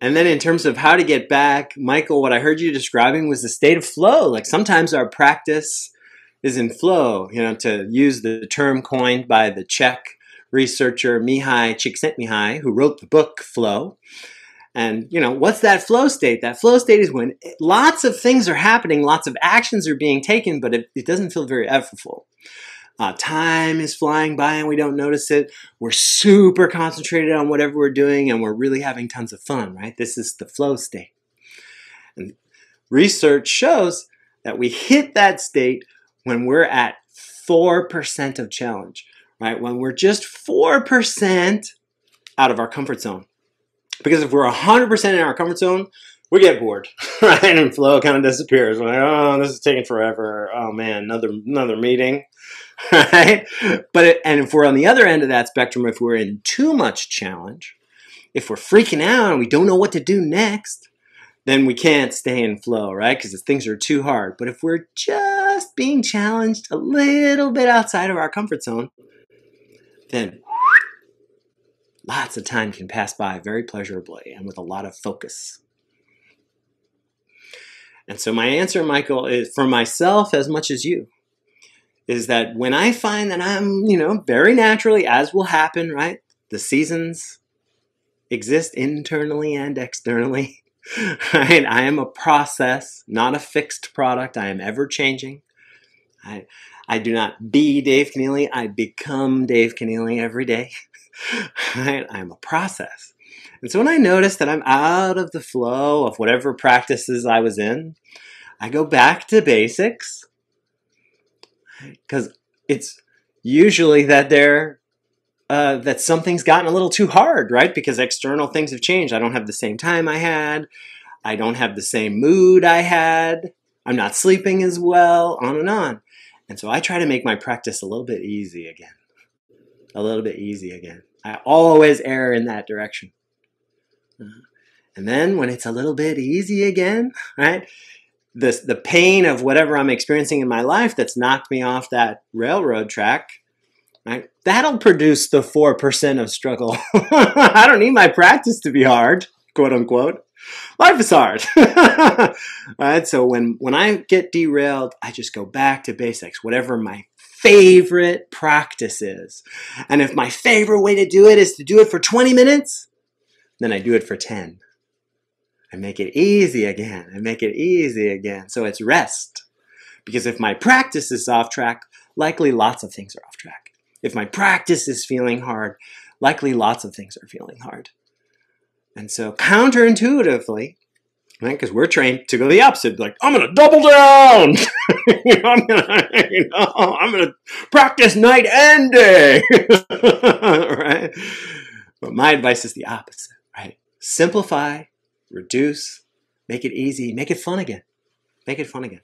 And then in terms of how to get back, Michael, what I heard you describing was the state of flow. Like sometimes our practice is in flow, to use the term coined by the Czech researcher Mihai Csikszentmihalyi, who wrote the book Flow. And, what's that flow state? That flow state is when lots of things are happening, lots of actions are being taken, but it doesn't feel very effortful. Time is flying by and we don't notice it. We're super concentrated on whatever we're doing and we're really having tons of fun, right? This is the flow state. And research shows that we hit that state when we're at 4% of challenge, right? When we're just 4% out of our comfort zone. Because if we're 100% in our comfort zone, we get bored, right? And flow kind of disappears. We're like, oh, this is taking forever. Oh man, another meeting, right? And if we're on the other end of that spectrum, if we're in too much challenge, if we're freaking out and we don't know what to do next, then we can't stay in flow, right? Because things are too hard. But if we're just being challenged a little bit outside of our comfort zone, then lots of time can pass by very pleasurably and with a lot of focus. And so my answer, Michael, is for myself as much as you, is that when I find that I'm, very naturally, as will happen, right? The seasons exist internally and externally, right? I am a process, not a fixed product. I am ever changing. I do not be Dave Kenneally. I become Dave Kenneally every day. Right? I'm a process. And so when I notice that I'm out of the flow of whatever practices I was in, I go back to basics. Because it's usually that that something's gotten a little too hard, right? Because external things have changed. I don't have the same time I had. I don't have the same mood I had. I'm not sleeping as well, on and on. And so I try to make my practice a little bit easy again. A little bit easy again. I always err in that direction. And then when it's a little bit easy again, right? The pain of whatever I'm experiencing in my life that's knocked me off that railroad track, right? That'll produce the 4% of struggle. I don't need my practice to be hard, quote unquote. Life is hard. Right? So when I get derailed, I just go back to basics, whatever my favorite practice is. And if my favorite way to do it is to do it for 20 minutes, then I do it for 10. I make it easy again. I make it easy again. So it's rest. Because if my practice is off track, likely lots of things are off track. If my practice is feeling hard, likely lots of things are feeling hard. And so counterintuitively, right, because we're trained to go the opposite, like, I'm going to double down. I'm going to practice night and day. Right? But my advice is the opposite, right? Simplify, reduce, make it easy, make it fun again. Make it fun again.